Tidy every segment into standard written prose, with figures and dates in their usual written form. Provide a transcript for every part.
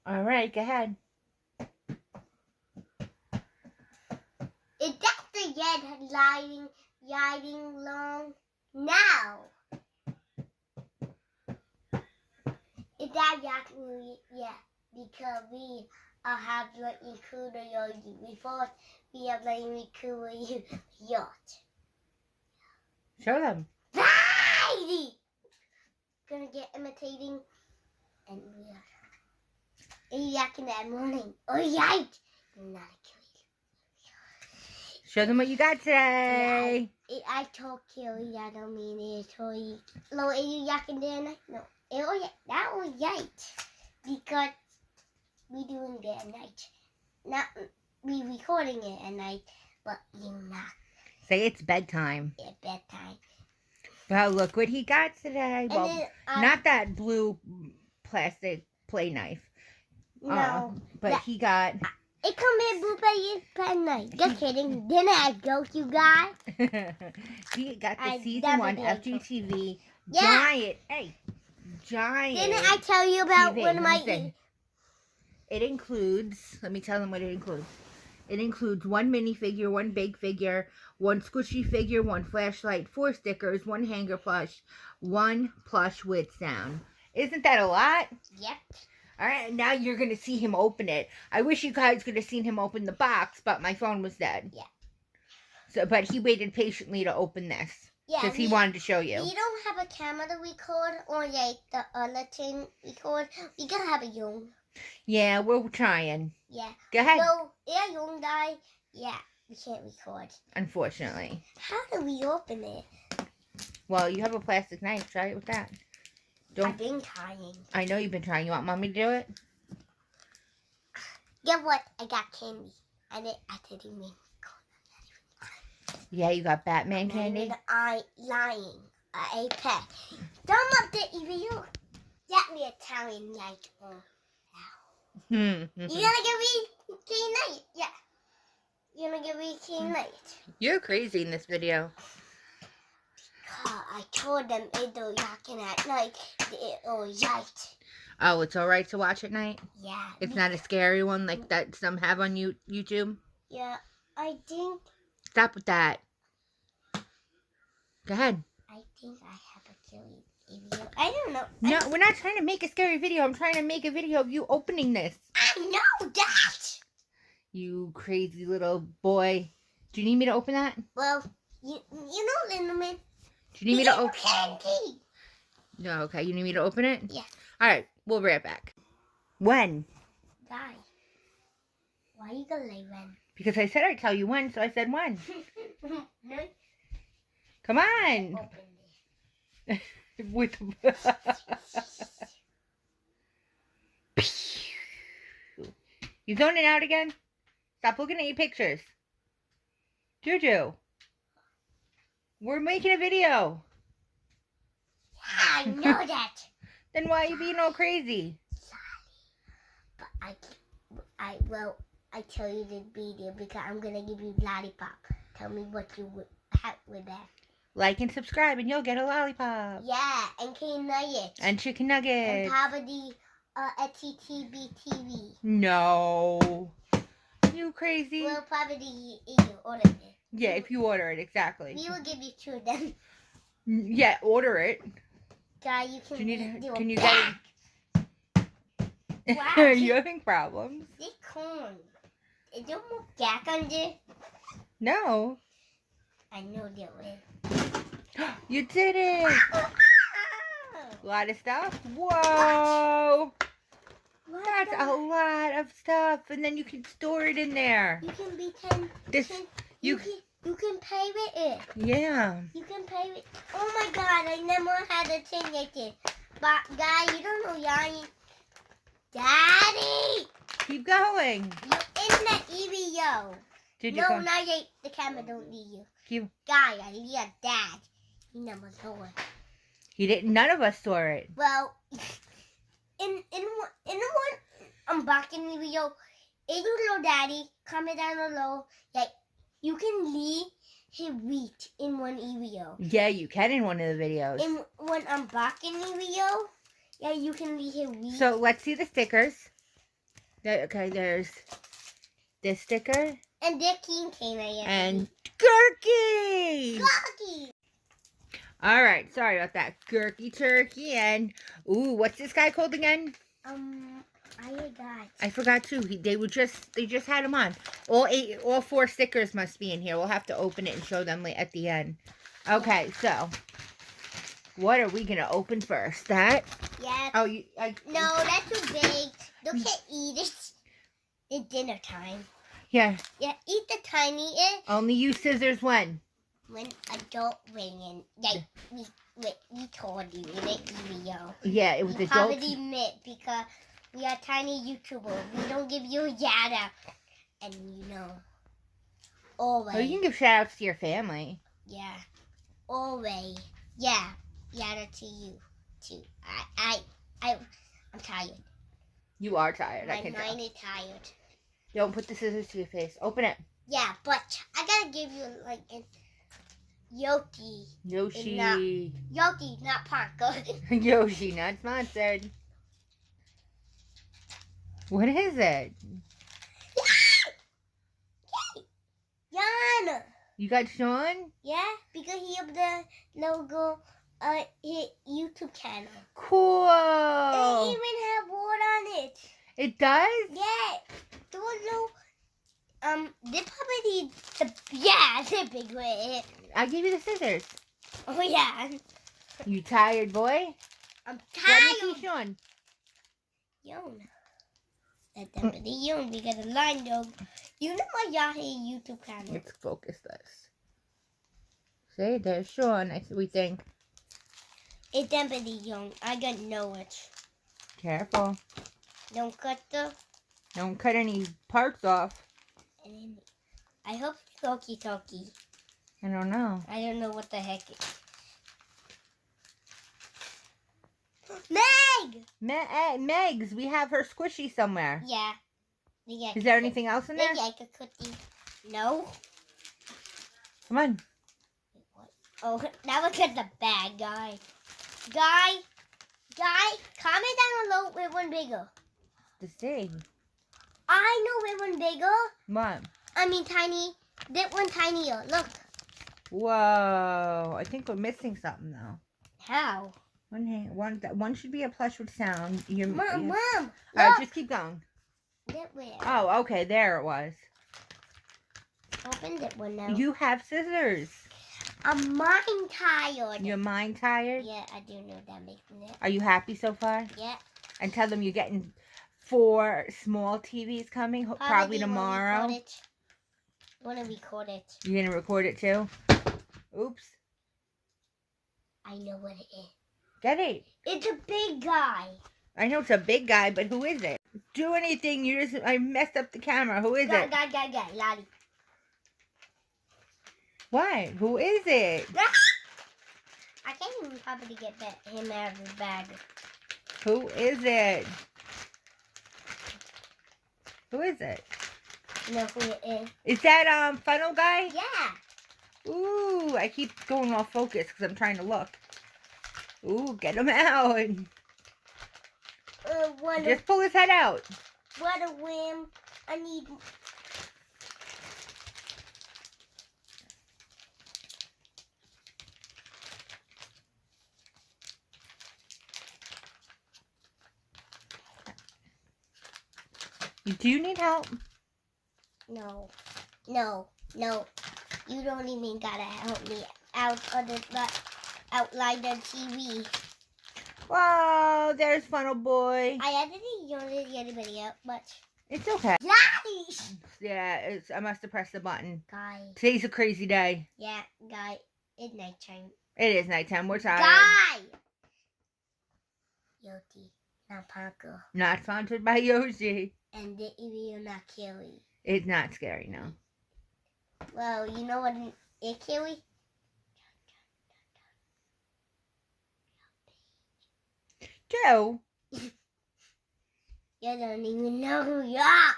All right, go ahead. Is that the red lighting long now? Is that because we have like included your before we have like included yacht. Show them. Righty! Gonna get imitating and we are yakking that morning. Oh right! Not a kid. Show them what you got today. I told Kelly I don't mean it. So are you yakking there? No. That was right. Because we doing it at night. Not we recording it at night, but you not. Say it's bedtime. Yeah, bedtime. Well, look what he got today. And Well, then, not that blue plastic play knife. No. But he got... It come in blue pen night. Just kidding. Didn't I joke, you guys? He got the season 1 Fgteev giant. Didn't I tell you about TV. one of my... It includes... Let me tell them what it includes. It includes 1 minifigure, 1 big figure, 1 squishy figure, 1 flashlight, 4 stickers, 1 hanger plush, 1 plush with sound. Isn't that a lot? Yep. All right, now you're going to see him open it. I wish you guys could have seen him open the box, but my phone was dead. Yeah. So, but he waited patiently to open this. Yeah. Because he wanted to show you. We don't have a camera to record or like the other thing record. We gotta have a young. Yeah, we're trying. Yeah. Go ahead. So, yeah, young guy. Yeah, we can't record. Unfortunately. How do we open it? Well, you have a plastic knife. Try it with that. I've been trying. I know you've been trying. You want Mommy to do it? Guess what? I got candy. I didn't mean. Yeah, you got Batman candy? I lying. I pet. Don't up the EVU. Get me Italian like You're gonna give me King Knight. Yeah. You're gonna give me King Knight. crazy in this video. I told them it was yakking at night. It was right. Oh, it's alright to watch at night? Yeah. It's not a scary one like that some have on YouTube? Yeah, I think... Stop with that. Go ahead. I think I have a killing video. I don't know. No, we're not trying to make a scary video. I'm trying to make a video of you opening this. I know that! You crazy little boy. Do you need me to open that? Well, you know, Lindemann. Do you need me to open candy? No, okay. You need me to open it? Yeah. Alright, we'll be right back. When? Guy. Why you gonna lay when? Because I said I'd tell you when, so I said when. Come on. Open With You zoning out again? Stop looking at your pictures. Juju. We're making a video. I know that. Then why are you being all crazy? But I tell you the video because I'm gonna give you lollipop. Tell me what you would have with that. Like and subscribe and you'll get a lollipop. Yeah, and King Nuggets. And chicken nuggets. And probably Fgteev Big TV. No. You crazy? Well, probably you order it. Yeah, if you order it, exactly. We will give you 2 of them. Yeah, order it. Guy, you can can you get it? Wow, You're having problems. This corn. Is there more jack on this? No. I know there is. You did it. A lot of stuff. Whoa. What? That's a lot of stuff. And then you can store it in there. You can be 10. You can pay with it. Yeah. You can pay with. Oh my God! I never had a thing like this. But guy, you don't know Yanni. Daddy. Keep going. You're in the EVO. Did you No, come? not yet. The camera don't need you. Keep. Guy, I need a dad. He never saw it. He didn't. None of us saw it. Well, in one unboxing video, if you know Daddy, comment down below. Like you can leave his wheat in one video. Yeah, you can in one of the videos. In one unboxing video, yeah, you can leave his wheat. So let's see the stickers. Okay, there's this sticker. And the king came again. And Gurky! Gurky! Alright, sorry about that. Gurky Turkey and... Ooh, what's this guy called again? I forgot too. They just had him on. All 4 stickers must be in here. We'll have to open it and show them at the end. Okay, so what are we gonna open first? That? Yeah. Oh, no, that's too big. You can't eat it. It's dinner time. Yeah. Yeah, eat the tiny Only use scissors when? When adult ringing. Like we told you in the video. Yeah, it was adult. Probably admit because we are tiny YouTubers. We don't give you yada. And always. Oh, you can give shout outs to your family. Yeah. Always. Yeah. Yada to you too. I'm tired. You are tired. My I can tell. mind is tired. Don't put the scissors to your face. Open it. Yeah, but I gotta give you like a Yoshi. Yoshi. Yoshi, not Parker. Yoshi, not sponsored. What is it? Yana. You got Sean? Yeah, because he have the logo his YouTube channel. Cool. It even have word on it. It does? Yeah. There was no they probably the big way. I gave you the scissors. Oh yeah. You tired, boy? I'm Let me see tired. Sean. Yon. That's definitely Yon because the line dog. You know my Yahoo YouTube channel. Let's focus this. See, there's Sean. We think. It's definitely Yon. I got know it. Careful. Don't cut the. Don't cut any parts off. And I hope it's talkie. I don't know. I don't know what the heck it is. Meg! Megs, we have her squishy somewhere. Yeah. Is there anything else in there? Maybe I could cookie. No. Come on. Wait, what? Oh, now look at the bad guy. Guy, comment down below which one bigger. To see. I know which one bigger. What? I mean tiny. That one tinier. Look. Whoa. I think we're missing something though. How? One should be a plush with sound. Mom. All right, just keep going. That way. Oh, okay. There it was. Open that one now. You have scissors. I'm mind tired. Your mind tired? Yeah, I do know that makes it. Are you happy so far? Yeah. And tell them you're getting 4 small TVs coming, probably tomorrow. Want to record it. You're going to record it too? Oops. I know what it is. Get it. It's a big guy. I know it's a big guy, but who is it? Do anything. I messed up the camera. Who is it? Guy, Lottie. What? Who is it? I can't even probably get him out of his bag. Who is it? Who is it? You know who it is? Is that funnel guy? Yeah. Ooh, I keep going off focus because I'm trying to look. Ooh, get him out. Just pull his head out. What a whim. I need... Do you need help? No. You don't even gotta help me out of the outline the TV. Wow, there's Funnel Boy. I didn't notice anybody else, but It's okay. Lottie! Yeah, I must have pressed the button. Guy. Today's a crazy day. Yeah, guy. It's nighttime. It is nighttime. We're tired. Guy! Yoshi, not Parker. Not sponsored by Yoshi. And the video not Kelly. It's not scary, no. Well, you know what is Kelly? Joe, You don't even know who you are.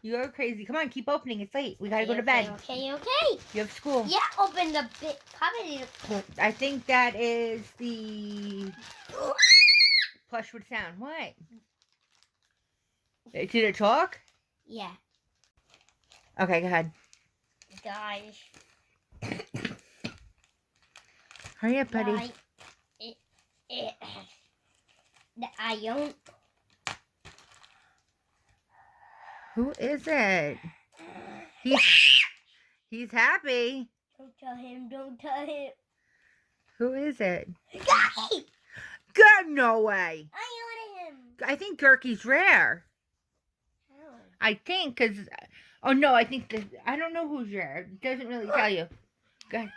you're crazy. Come on, keep opening. It's late. We gotta go to bed. Okay. You have school. Yeah, open the bit. Probably. I think that is the plush with sound. What? Did it talk? Yeah. Okay, go ahead. Guys. Hurry up, buddy. Guys. The iron. Who is it? He's happy. Don't tell him. Don't tell him. Who is it? Guys. God, no way. I ordered him. I think Gurky's rare. How? I think, because... Oh, no, I think... I don't know who's rare. It doesn't really tell you. Go ahead.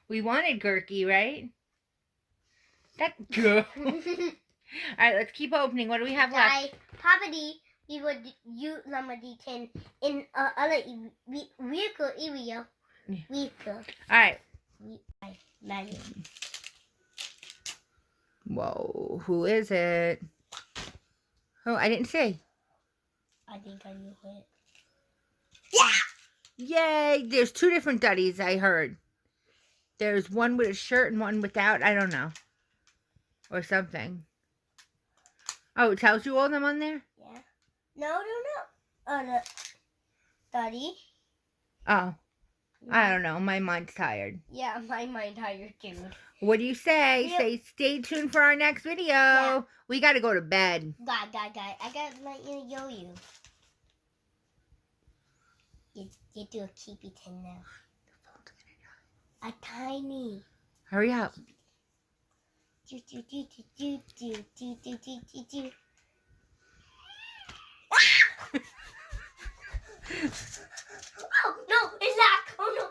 We wanted Gurky, right? That's good. Alright, let's keep opening. What do we have left? Probably we would use somebody can in other vehicle area. Vehicle. Alright. Manual. Whoa, who is it? Oh, I didn't see. I think I knew it. Yay! There's two different Duddies, I heard. There's one with a shirt and one without. I don't know. Or something. Oh, it tells you all of them on there? Yeah. No. The study. Oh. I don't know. My mind's tired. Yeah, my mind tired too. What do you say? Yep. Say stay tuned for our next video. Yeah. We got to go to bed. Guy. I gotta let you know you. You do a keepy tin now. A tiny. Hurry up. Do. Oh no, it's locked. Oh no.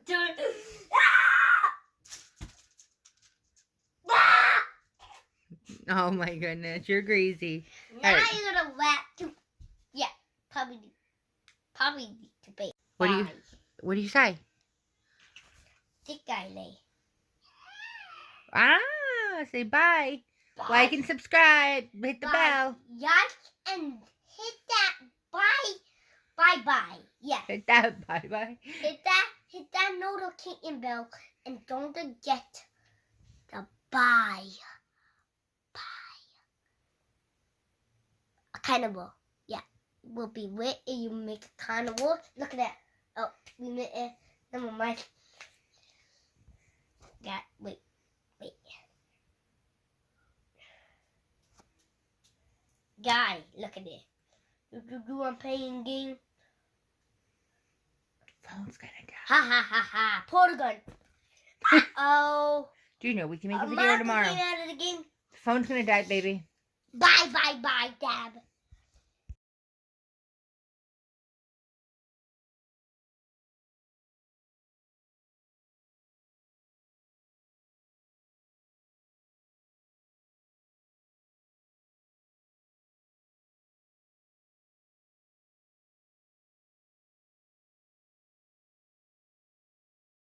Dun. Ah! Oh my goodness, you're greasy. Now Alright. you're gonna whack too. Yeah, probably to pay. What do you say? This guy lay. Ah, say bye. Like and subscribe. Hit the bell. Like and hit that bye. Yeah. Hit that bye. Hit that notification bell and don't forget the bye. A carnival. Yeah. Will be with if you make a carnival. Look at that. Oh, we made it. Never mind. Yeah, wait. Guy, look at it. Do I'm playing game. Phone's gonna die. Ha. Pull the gun. Oh. Do you know we can make a video tomorrow? Out of the game. The phone's gonna die, baby. Bye, Dab.